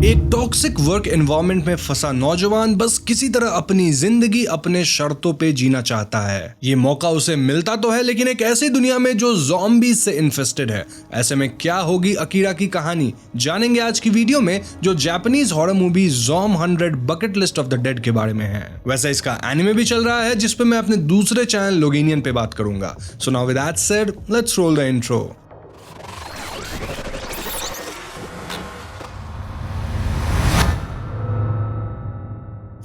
एक toxic work environment में फंसा नौजवान बस किसी तरह अपनी जिंदगी अपने शर्तों पे जीना चाहता है। ये मौका उसे मिलता तो है, लेकिन एक ऐसी दुनिया में जो ज़ॉम्बी से इन्फेस्टेड है। ऐसे में क्या होगी अकीरा की कहानी, जानेंगे आज की वीडियो में, जो Japanese horror movie Zom 100 bucket list of the dead के बारे में है। वैसे इसका एनिमे भी चल रहा है जिसपे मैं अपने दूसरे चैनल लोगेनियन पे बात करूंगा। So now with that said, let's roll the intro.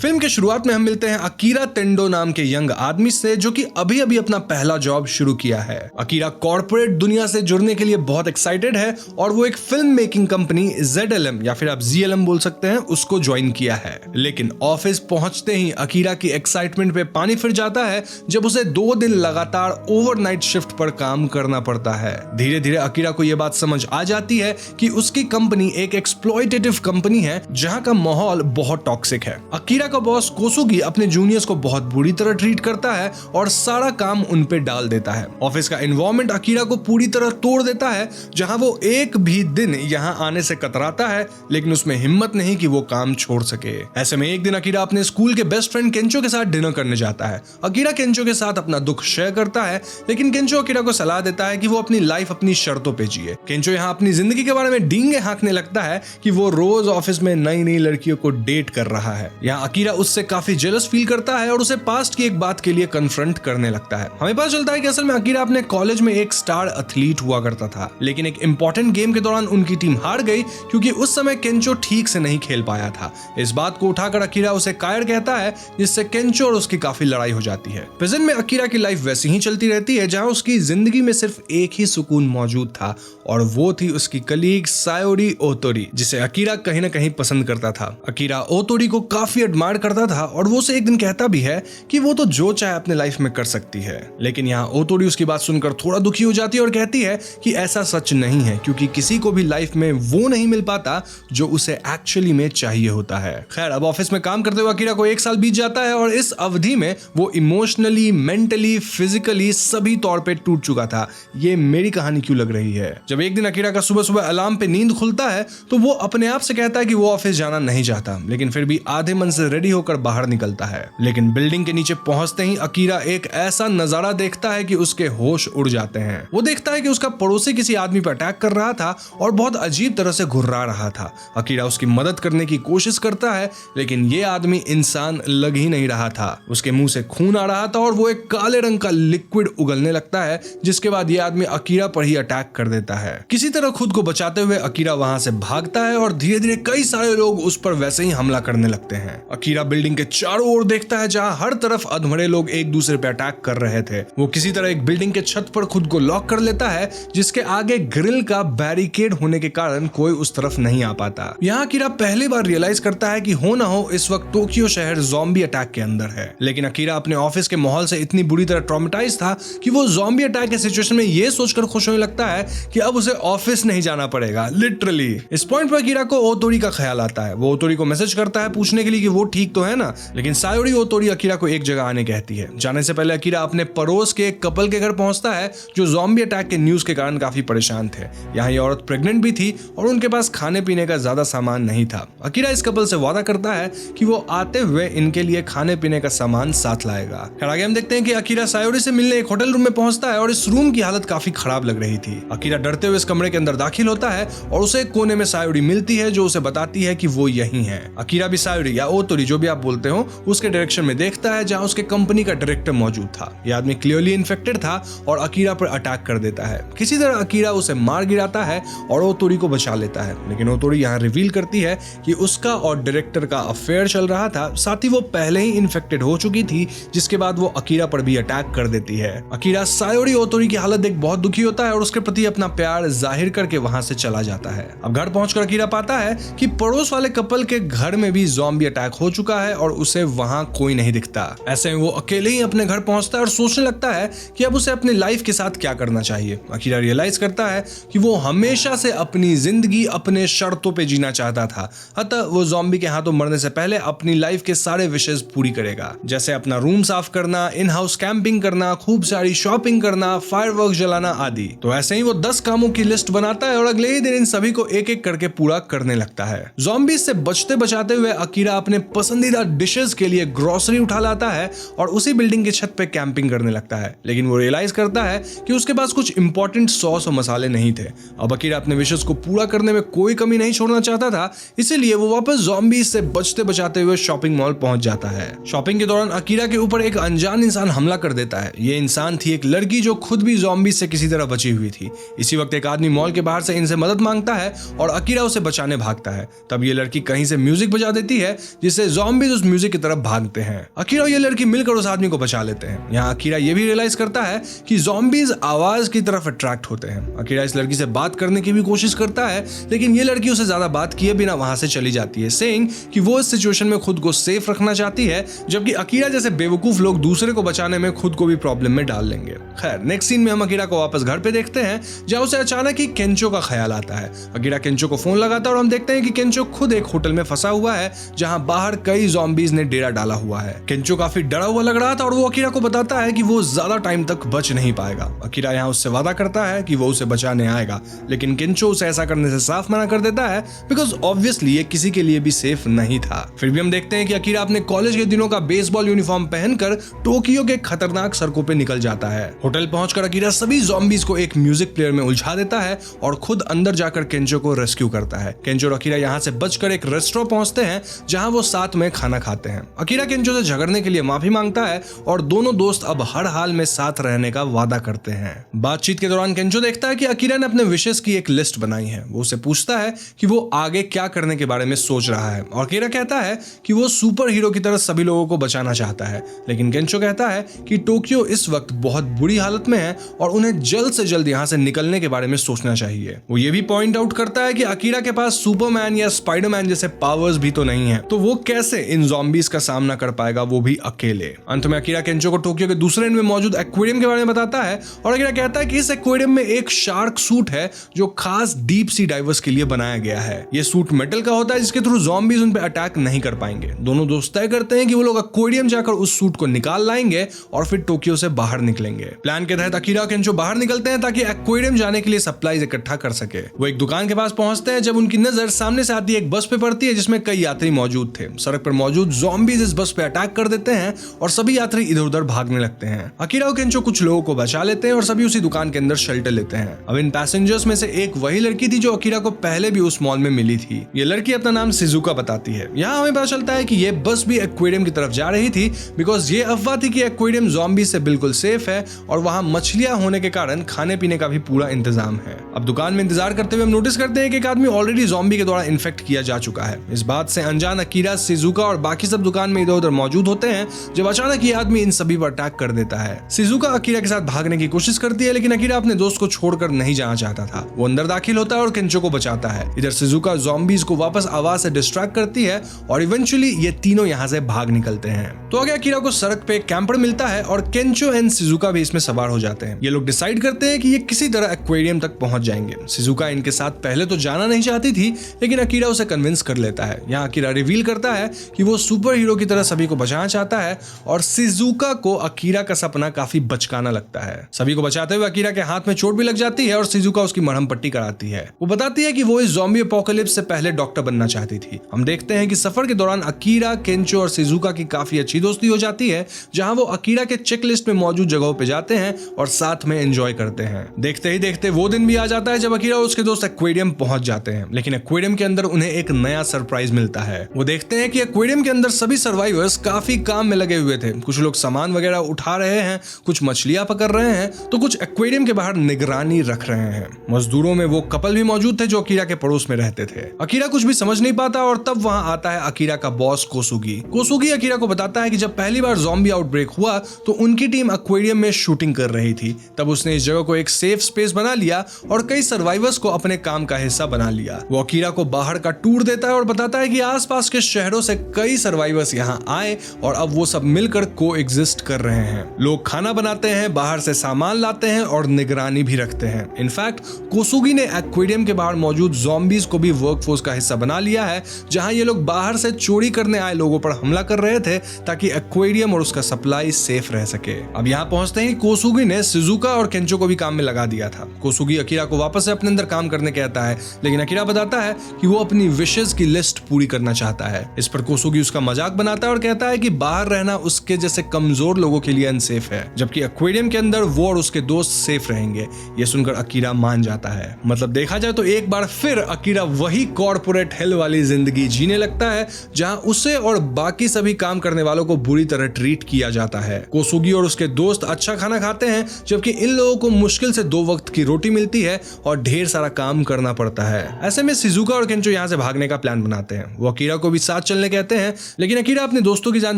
Film के शुरुआत में हम मिलते हैं अकीरा टेंडो नाम के यंग आदमी से, जो कि अभी अभी अपना पहला जॉब शुरू किया है। अकीरा कॉर्पोरेट दुनिया से जुड़ने के लिए बहुत एक्साइटेड है और वो एक फिल्म मेकिंग कंपनी ZLM या फिर आप ZLM बोल सकते हैं, उसको ज्वाइन किया है। लेकिन ऑफिस पहुंचते ही अकीरा की एक्साइटमेंट पे पानी फिर जाता है जब उसे 2 दिन लगातार ओवरनाइट शिफ्ट पर काम करना पड़ता है। धीरे धीरे अकीरा को यह बात समझ आ जाती है कि उसकी कंपनी एक एक्सप्लॉयटेटिव कंपनी है जहां का माहौल बहुत टॉक्सिक है। अकीरा का बॉस कोसुगी अपने जूनियर्स को बहुत बुरी तरह ट्रीट करता है और सारा काम उन पे डाल देता है। ऑफिस का एनवायरनमेंट अकीरा को पूरी तरह तोड़ देता है, जहां वो एक भी दिन यहां आने से कतराता है, लेकिन उसमें हिम्मत नहीं कि वो काम छोड़ सके। ऐसे में एक दिन अकीरा अपने स्कूल के बेस्ट फ्रेंड केंचो के साथ डिनर करने जाता है। अकीरा केंचो के साथ अपना दुख शेयर करता है, लेकिन केंचो अकीरा को सलाह देता है कि वो अपनी लाइफ अपनी शर्तों पे जिए। केंचो यहाँ अपनी जिंदगी के बारे में डींगे हाँकने लगता है कि वो रोज ऑफिस में नई नई लड़कियों को डेट कर रहा है। यहाँ अकीरा उससे काफी जेलस फील करता है और उसे पास्ट की एक बात के लिए कन्फ्रंट करने लगता है। हमें पता चलता है कि असल में अकीरा अपने कॉलेज में एक स्टार एथलीट हुआ करता था, लेकिन एक इंपॉर्टेंट गेम के दौरान उनकी टीम हार गई क्योंकि उस समय केंचो ठीक से नहीं खेल पाया था। इस बात को उठाकर अकीरा उसे कायर कहता है, जिससे केंचो और उसकी काफी लड़ाई हो जाती है। प्रेजेंट में अकीरा की लाइफ वैसी ही चलती रहती है, जहां उसकी जिंदगी में सिर्फ एक ही सुकून मौजूद था और वो थी उसकी कलीग सायोरी ओतोरी, जिसे अकीरा कहीं ना कहीं पसंद करता था। अकीरा ओतोरी को काफी एडमायर करता था और वो उसे एक दिन कहता भी है कि वो तो जो चाहे अपने लाइफ में कर सकती है। लेकिन यहाँ ओतोरी उसकी बात सुनकर थोड़ा दुखी हो जाती है और कहती है कि ऐसा सच नहीं है, क्योंकि किसी को भी लाइफ में वो नहीं मिल पाता जो उसे एक्चुअली में चाहिए होता है। खैर, अब ऑफिस में काम करते हुए अकीरा को 1 साल बीत जाता है और इस अवधि में वो इमोशनली, मेंटली, फिजिकली सभी तौर पे टूट चुका था। ये मेरी कहानी क्यों लग रही है? जब एक दिन अकीरा का सुबह सुबह अलार्म पे नींद खुलता है तो वो अपने आप से कहता है कि वो ऑफिस जाना नहीं चाहता, लेकिन फिर भी आधे मन से रेडी होकर बाहर निकलता है। लेकिन बिल्डिंग के नीचे पहुंचते ही अकीरा एक ऐसा नजारा देखता है कि उसके होश उड़ जाते हैं। वो देखता है कि उसका पड़ोसी किसी आदमी पर अटैक कर रहा था और बहुत अजीब तरह से घुर्रा रहा था। अकीरा उसकी मदद करने की कोशिश करता है, लेकिन ये आदमी इंसान लग ही नहीं रहा था। उसके मुंह से खून आ रहा था और वो एक काले रंग का लिक्विड उगलने लगता है, जिसके बाद ये आदमी अकीरा पर ही अटैक कर देता है। किसी तरह खुद को बचाते हुए अकीरा वहां से भागता है और धीरे धीरे कई सारे लोग उस पर वैसे ही हमला करने लगते हैं। अकीरा बिल्डिंग के चारों ओर देखता है, जहां हर तरफ अधमरे लोग एक दूसरे पे अटैक कर रहे थे। वो किसी तरह एक बिल्डिंग के छत पर खुद को लॉक कर लेता है, जिसके आगे ग्रिल का बैरिकेड होने के कारण कोई उस तरफ नहीं आ पाता। यहाँ अकीरा पहली बार रियलाइज करता है कि हो ना हो इस वक्त टोक्यो शहर ज़ॉम्बी अटैक के अंदर है। लेकिन अकीरा अपने ऑफिस के माहौल से इतनी बुरी तरह ट्रॉमेटाइज था कि वो ज़ॉम्बी अटैक के सिचुएशन में ये सोचकर खुश होने लगता है कि अब उसे ऑफिस नहीं जाना पड़ेगा, लिटरली। इस पॉइंट पर अकीरा को ओतोरी का ख्याल आता है। वो ओतोरी को मैसेज करता है पूछने के लिए कि वो ठीक तो है ना, लेकिन सायोरी ओतोरी अकीरा को एक जगह आने कहती है। जाने से पहले अकीरा अपने पड़ोस के एक कपल के घर पहुंचता है जो ज़ॉम्बी अटैक के न्यूज के कारण काफी परेशान थे। यहाँ ये औरत प्रेग्नेंट भी थी और उनके पास खाने पीने का ज्यादा सामान नहीं था। अकीरा इस कपल से वादा करता है कि वो आते हुए इनके लिए खाने पीने का सामान साथ लाएगा। खैर, आगे हम देखते हैं कि अकीरा सायोरी से मिलने एक होटल रूम में पहुंचता है और इस रूम की हालत काफी खराब लग रही थी। अकीरा डरते हुए इस कमरे के अंदर दाखिल होता है और उसे एक कोने में सायोरी मिलती है, जो उसे बताती है कि वो यही है। अकीरा भी सायोरी या ओतोरी, जो भी आप बोलते हो, उसके डायरेक्शन में देखता है जहां उसके कंपनी का डायरेक्टर मौजूद था। यह आदमी क्लियरली इन्फेक्टेड था और अकीरा पर अटैक कर देता है। किसी तरह अकीरा उसे मार गिराता है और ओतोरी को बचा लेता है, लेकिन ओतोरी यहाँ रिवील करती है कि उसका और डायरेक्टर का अफेयर चल रहा था। साथ ही वो पहले ही इन्फेक्टेड हो चुकी थी, जिसके बाद वो अकीरा पर भी अटैक कर देती है। अकीरा सायोरी ओतोरी की हालत देख बहुत दुखी होता है और उसके प्रति अपना प्यार जाहिर करके वहां से चला जाता है। अब घर पहुंचकर अकीरा पाता है कि पड़ोस वाले कपल के घर में भी ज़ॉम्बी अटैक हो चुका चुका है और उसे वहां कोई नहीं दिखता। ऐसे में वो अकेले ही अपने घर पहुंचता है और सोचने लगता है कि अब उसे अपनी लाइफ के साथ क्या करना चाहिए। अकीरा रियलाइज करता है कि वो हमेशा से अपनी जिंदगी अपने शर्तों पे जीना चाहता था, अतः वो ज़ॉम्बी के हाथों मरने से पहले अपनी लाइफ के सारे विशेष पूरी करेगा, जैसे अपना रूम साफ करना, इन हाउस कैंपिंग करना, खूब सारी शॉपिंग करना, फायरवर्क्स जलाना आदि। तो ऐसे ही वो 10 कामों की लिस्ट बनाता है और अगले ही दिन इन सभी को एक एक करके पूरा करने लगता है। ज़ॉम्बीज से बचते बचाते हुए अकीरा अपने पसंदीदा डिशेस के लिए ग्रोसरी उठा लाता है और उसी बिल्डिंग की छत पे कैंपिंग करने लगता है, लेकिन वो रियलाइज करता है कि उसके पास कुछ इंपॉर्टेंट सॉस और मसाले नहीं थे। अब अकीरा अपने विशेष को पूरा करने में कोई कमी नहीं छोड़ना चाहता था, इसीलिए वो वापस ज़ॉम्बीज से बचते बचाते हुए शॉपिंग मॉल पहुंच जाता है। शॉपिंग के दौरान अकीरा के ऊपर एक अनजान इंसान हमला कर देता है। ये इंसान थी एक लड़की जो खुद भी ज़ॉम्बीज से किसी तरह बची हुई थी। इसी वक्त एक आदमी मॉल के बाहर से इनसे मदद मांगता है और अकीरा उसे बचाने भागता है। तब ये लड़की कहीं से म्यूजिक बजा देती है, जिससे ज़ॉम्बीज उस म्यूजिक की तरफ भागते हैं। अकीरा और ये लड़की मिलकर उस आदमी को बचा लेते हैं। यहाँ अकीरा ये भी रियलाइज करता है कि ज़ॉम्बीज आवाज की तरफ अट्रैक्ट होते हैं। अकीरा इस लड़की से बात करने की भी कोशिश करता है, लेकिन ये लड़की उसे ज्यादा बात किए बिना वहां से चली जाती है, सेइंग कि वो इस सिचुएशन में खुद को सेफ रखना चाहती है, जबकि अकीरा जैसे बेवकूफ लोग दूसरे को बचाने में खुद को भी प्रॉब्लम में डाल लेंगे। खैर, नेक्स्ट सीन में हम अकीरा को वापस घर पे देखते हैं, जहां उसे अचानक ही केंचो का ख्याल आता है। अकीरा केंचो को फोन लगाता है और हम देखते हैं कि केंचो खुद एक होटल में फंसा हुआ है, जहां बाहर कई ज़ॉम्बीज ने डेरा डाला हुआ है। केंचो काफी डरा हुआ लग रहा था और वो अकीरा को बताता है कि वो ज्यादा टाइम तक बच नहीं पाएगा। अकीरा यहाँ उससे वादा करता है कि वो उसे बचाने आएगा, लेकिन केंचो उसे ऐसा करने से साफ मना कर देता है, बिकॉज ऑब्वियसली ये किसी के लिए भी सेफ नहीं था। फिर भी हम देखते हैं कि अकीरा अपने कॉलेज के दिनों का बेसबॉल यूनिफॉर्म पहनकर टोक्यो के खतरनाक सड़कों पे निकल जाता है। होटल पहुंचकर अकीरा सभी ज़ॉम्बीज को एक म्यूजिक प्लेयर में उलझा देता है और खुद अंदर जाकर केंचो को रेस्क्यू करता है। केंचो और अकीरा यहाँ से बचकर एक रेस्टोरेंट पहुंचते हैं, जहां वो साथ में खाना खाते हैं। अकीरा केंचो से झगड़ने के लिए माफी मांगता है और दोनों दोस्त अब हर हाल में साथ रहने का वादा करते हैं। बातचीत के दौरान केंचो देखता है कि अकीरा ने अपने विशेष की एक लिस्ट बनाई है। वो उसे पूछता है कि वो आगे क्या करने के बारे में सोच रहा है और अकीरा कहता है कि वो सुपर हीरो की तरह सभी लोगों को बचाना चाहता है, लेकिन केंचो कहता है कि टोक्यो इस वक्त बहुत बुरी हालत में है और उन्हें जल्द से जल्द यहाँ से निकलने के बारे में सोचना चाहिए। वो ये भी पॉइंट आउट करता है कि अकीरा के पास सुपरमैन या स्पाइडरमैन जैसे पावर्स भी तो नहीं है, तो वो कैसे इन ज़ॉम्बीज का सामना कर पाएगा, वो भी अकेले। अंत में अकीरा केंचो को टोक्यो के दूसरे एंड में मौजूद एक्वेरियम के बारे में बताता है और अकीरा कहता है कि इस एक्वेरियम में एक शार्क सूट है जो खास डीप सी डाइवर्स के लिए बनाया गया है। ये सूट मेटल का होता है, जिसके थ्रू ज़ॉम्बीज उन पे अटैक नहीं कर पाएंगे। दोनों दोस्त तय करते हैं कि वो लोग एक्वेरियम जाकर उस सूट को निकाल लाएंगे और फिर टोक्यो से बाहर निकलेंगे। प्लान के तहत अकीरा और केंचो बाहर निकलते हैं ताकि एक्वेरियम जाने के लिए सप्लाईज इकट्ठा कर सके। वो एक दुकान के पास पहुंचते हैं जब उनकी नजर सामने से आती एक बस पे पड़ती है, जिसमें कई यात्री मौजूद थे। सड़क पर मौजूद ज़ॉम्बीज इस बस पे अटैक कर देते हैं और सभी यात्री इधर उधर भागने लगते हैं। अकीरा और केंचो कुछ लोगों को बचा लेते हैं और सभी उसी दुकान के अंदर शेल्टर लेते हैं। अब इन पैसेंजर्स में से एक वही लड़की थी जो अकीरा को पहले भी उस मॉल में मिली थी। ये लड़की अपना नाम शिजुका बताती है। यहाँ हमें पता चलता है कि ये बस भी एक्वेरियम की तरफ जा रही थी, बिकॉज ये अफवाह थी कि एक्वेरियम ज़ॉम्बी से बिल्कुल सेफ है और वहां मछलियां होने के कारण खाने पीने का भी पूरा इंतजाम है। अब दुकान में इंतजार करते हुए हम नोटिस करते हैं कि एक आदमी ऑलरेडी ज़ॉम्बी के द्वारा इन्फेक्ट किया जा चुका है। इस बात से अनजान अकीरा, शिजुका और बाकी सब दुकान में इधर उधर मौजूद होते हैं जब अचानक ये आदमी इन सभी पर अटैक कर देता है। शिजुका अकीरा के साथ भागने की कोशिश करती है, लेकिन अकीरा अपने दोस्त को छोड़कर नहीं जाना चाहता था। वो अंदर दाखिल होता है और केंचो को बचाता है। इधर शिजुका ज़ॉम्बीज को वापस आवाज से डिस्ट्रैक्ट करती है और इवेंचुअली ये तीनों यहाँ से भाग निकलते हैं। तो आगे अकीरा को सड़क पे कैंपर मिलता है और केंचो एंड शिजुका भी इसमें सवार हो जाते हैं। ये लोग डिसाइड करते हैं कि ये किसी तरह एक्वेरियम तक पहुंच जाएंगे। शिजुका इनके साथ पहले तो जाना नहीं चाहती थी, लेकिन अकीरा उसे कन्विंस कर लेता है। यहाँ अकीरा रिवील करता है कि वो सुपर हीरो की तरह सभी को बचाना चाहता है और शिजुका को अकीरा का सपना काफी बचकाना लगता है। सभी को बचाते हुए अकीरा के हाथ में चोट भी लग जाती है और शिजुका उसकी मरहम पट्टी कराती है। वो बताती है कि वो इस ज़ॉम्बी एपोकलिप्स से पहले डॉक्टर बनना चाहती थी। हम देखते हैं कि सफर के दौरान अकीरा, केंचो और शिजुका की काफी अच्छी दोस्ती हो जाती है, जहां वो अकीरा के चेक लिस्ट में मौजूद जगहों पे जाते हैं और साथ में एंजॉय करते हैं। देखते ही देखते वो दिन भी आ जाता है जब अकीरा और उसके दोस्त एक्वेरियम पहुंच जाते हैं, लेकिन एक्वेरियम के अंदर उन्हें एक नया सरप्राइज मिलता है। वो देखते हैं कि एक्वेरियम के अंदर सभी सर्वाइवर्स काफी काम में लगे हुए थे। कुछ लोग सामान वगैरह उठा रहे हैं, कुछ मछलियां पकड़ रहे हैं, तो कुछ एक्वेरियम के बाहर निगरानी रख रहे हैं। मजदूरों में वो कपल भी मौजूद थे जो अकीरा के पड़ोस में रहते थे। अकीरा कुछ भी समझ नहीं पाता और तब वहां आता है अकीरा का बॉस कोसुगी। कोसुगी अकीरा को बताता है कि जब पहली बार ज़ॉम्बी आउटब्रेक हुआ तो उनकी टीम एक्वेरियम में शूटिंग कर रही थी। तब उसने इस जगह को एक सेफ स्पेस बना लिया और और कई सर्वाइवर्स को अपने काम का हिस्सा बना लिया। वो अकीरा को बाहर का टूर देता है और बताता है कि आसपास के शहरों से कई सर्वाइवर्स यहाँ आए और अब वो सब मिलकर को एग्जिस्ट कर रहे हैं। लोग खाना बनाते हैं, बाहर से सामान लाते हैं और निगरानी भी रखते हैं। इनफैक्ट कोसुगी ने एक्वेरियम के बाहर मौजूद ज़ॉम्बीज को भी वर्कफोर्स का हिस्सा बना लिया है, जहां ये लोग बाहर से चोरी करने आए लोगों पर हमला कर रहे थे ताकि एक्वेरियम और उसका सप्लाई सेफ रह सके। अब यहाँ पहुंचते ही कोसुगी ने शिजुका और केंचो को भी काम में लगा दिया था। कोसुगी अकीरा को वापस से अपने अंदर काम करने कहता है, लेकिन अकीरा बताता है कि वो अपनी विशेस की लिस्ट पूरी करना चाहता है। इस पर कोसुगी उसका मजाक बनाता है और कहता है कि बाहर रहना उसके जैसे कमजोर लोगों के लिए अनसेफ है, जबकि एक्वेरियम के अंदर वो और उसके दोस्त सेफ रहेंगे। ये सुनकर अकीरा मान जाता है। मतलब देखा जाए तो एक बार फिर अकीरा वही कॉर्पोरेट हेल वाली जिंदगी जीने लगता है, जहां उसे और बाकी सभी काम करने वालों को बुरी तरह ट्रीट किया जाता है। कोसुगी और उसके दोस्त अच्छा खाना खाते हैं, जबकि इन लोगों को मुश्किल से 2 वक्त की रोटी मिलती है और ढेर सारा काम करना पड़ता है। ऐसे में शिजुका और केंचो यहाँ से भागने का प्लान बनाते हैं। वो अकीरा को भी साथ चलने कहते हैं, लेकिन अकीरा अपने दोस्तों की जान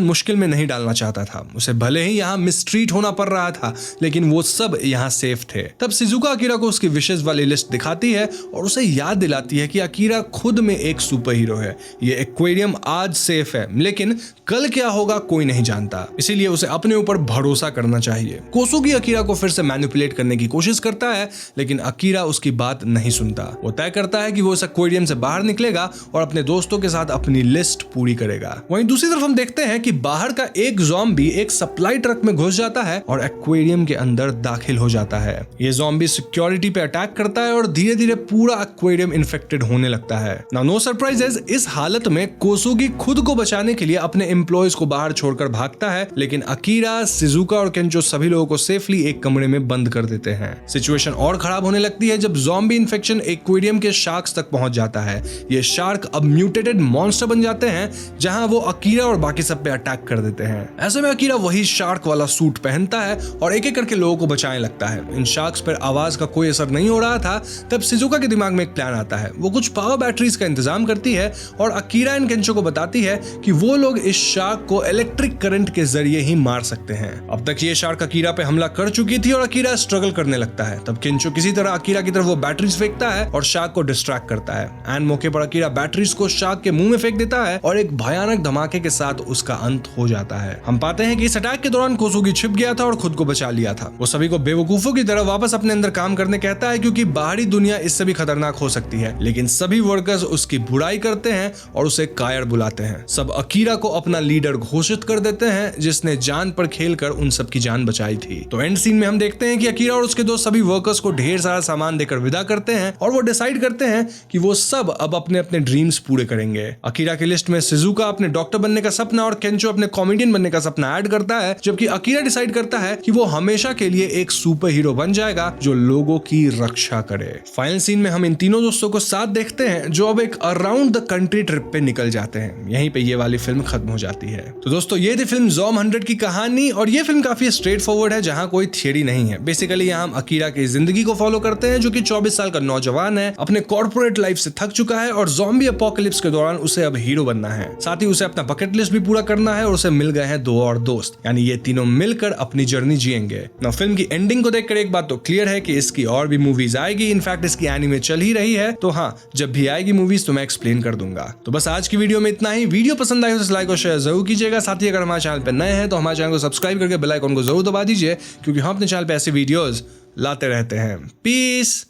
मुश्किल में नहीं डालना चाहता था। उसे भले ही यहाँ मिसट्रीट होना पड़ रहा था, लेकिन वो सब यहाँ सेफ थे। तब शिजुका अकीरा को उसकी विशेष वाली लिस्ट दिखाती है और उसे याद दिलाती है कि अकीरा खुद में एक सुपर हीरो है। ये एक्वेरियम आज सेफ है, लेकिन कल क्या होगा कोई नहीं जानता, इसीलिए उसे अपने ऊपर भरोसा करना चाहिए। कोसुगी अकीरा को फिर से मैनिपुलेट करने की कोशिश करता है, लेकिन अकीरा उसकी बात नहीं सुनता। वो तय करता है कि वो इस एक्वेरियम से बाहर निकलेगा और अपने दोस्तों के साथ अपनी लिस्ट पूरी करेगा। वहीं दूसरी तरफ हम देखते हैं कि बाहर का एक ज़ॉम्बी एक सप्लाई ट्रक में घुस जाता है और एक्वेरियम के अंदर दाखिल हो जाता है। ये ज़ॉम्बी सिक्योरिटी पे अटैक करता है और धीरे धीरे पूरा एक्वेरियम इन्फेक्टेड होने लगता है। नाउ नो सरप्राइजेस, इस हालत में कोसुगी खुद को बचाने के लिए अपने एम्प्लॉयज को बाहर छोड़कर भागता है, लेकिन अकीरा, शिजुका और केंचो सभी लोगों को सेफली एक कमरे में बंद कर देते हैं। सिचुएशन और खराब होने लगती है जब ज़ॉम्बी इन्फेक्शन एक्वेरियम के शार्क्स तक पहुंच जाता है। ये शार्क अब म्यूटेटेड मॉन्स्टर बन जाते हैं, जहां वो अकीरा और बाकी सब पे अटैक कर देते हैं। ऐसे में अकीरा वही शार्क वाला सूट पहनता है और एक एक करके लोगों को बचाने लगता है। इन शार्क्स पर आवाज का कोई असर नहीं हो रहा था। तब शिजुका के दिमाग में एक प्लान आता है। वो कुछ पावर बैटरीज का इंतजाम करती है और अकीरा एंड केंचो को बताती है कि वो लोग इस शार्क को इलेक्ट्रिक करंट के जरिए ही मार सकते हैं। अब तक ये शार्क अकीरा पे हमला कर चुकी थी और अकीरा स्ट्रगल करने लगता है। तब केंचो किसी तरह अकीरा की तरफ वो बैटरीज फेंकता है और शार्क को डिस्ट्रैक्ट करता है। एंड मौके पर अकीरा बैटरीज को शार्क के मुंह में फेंक देता है और एक भयानक धमाके के साथ उसका अंत हो जाता है। हम पाते हैं कि इस अटैक के दौरान कोसुगी छिप गया था और खुद को बचा लिया था। वो सभी को बेवकूफों की तरह वापस अपने अंदर काम करने कहता है, क्योंकि बाहरी दुनिया इससे भी खतरनाक हो सकती है। लेकिन सभी वर्कर्स उसकी बुराई करते हैं और उसे कायर बुलाते हैं। सब अकीरा को अपना लीडर घोषित कर देते हैं, जिसने जान पर खेलकर उन सब की जान बचाई थी। तो एंड सीन में हम देखते हैं कि अकीरा और उसके दोस्त सभी वर्कर्स को ढेर सारा सामान देकर विदा करते हैं और वो डिसाइड करते हैं कि वो सब अब अपने अपने ड्रीम्स पूरे करेंगे। अकीरा की लिस्ट में शिजुका अपने डॉक्टर बनने का सपना और केंचो अपने कॉमेडियन बनने का सपना ऐड करता है, जबकि अकीरा डिसाइड करता है कि वो हमेशा के लिए एक सुपर हीरो बन जाएगा जो लोगों की रक्षा करे। फाइनल सीन में हम इन तीनों दोस्तों को साथ देखते हैं जो अब एक अराउंड द कंट्री ट्रिप पे निकल जाते हैं। यहीं पे ये वाली फिल्म खत्म हो जाती है। तो दोस्तों ये थी फिल्म ज़ॉम 100 की कहानी और ये फिल्म काफी स्ट्रेट फॉरवर्ड है, जहां कोई थियरी नहीं है। बेसिकली यहाँ हम अकीरा की जिंदगी को फॉलो करते हैं, जो कि 24 साल का नौजवान है, अपने कॉर्पोरेट लाइफ से थक चुका है और ज़ॉम्बी अपोकलिप्स के दौरान उसे अब हीरो बनना है। साथ ही उसे अपना बकेट लिस्ट भी पूरा करना है और उसे मिल गए हैं 2 और दोस्त, यानी ये तीनों मिलकर अपनी जर्नी जिएंगे। ना फिल्म की एंडिंग को देखकर एक बात तो क्लियर है कि इसकी और भी मूवीज आएगी। इनफैक्ट इसकी एनीमे चल ही रही है, तो हाँ, जब भी आएगी मूवीज तो मैं एक्सप्लेन कर दूंगा। तो बस आज की वीडियो में इतना ही। वीडियो पसंद आई तो लाइक और शेयर जरूर कीजिएगा। साथ ही अगर हमारे चैनल पर नए हैं तो हमारे चैनल को सब्सक्राइब करके बेल आइकन को जरूर दबा दीजिए, क्योंकि हम अपने चैनल पे ऐसे वीडियोस लाते रहते हैं। पीस।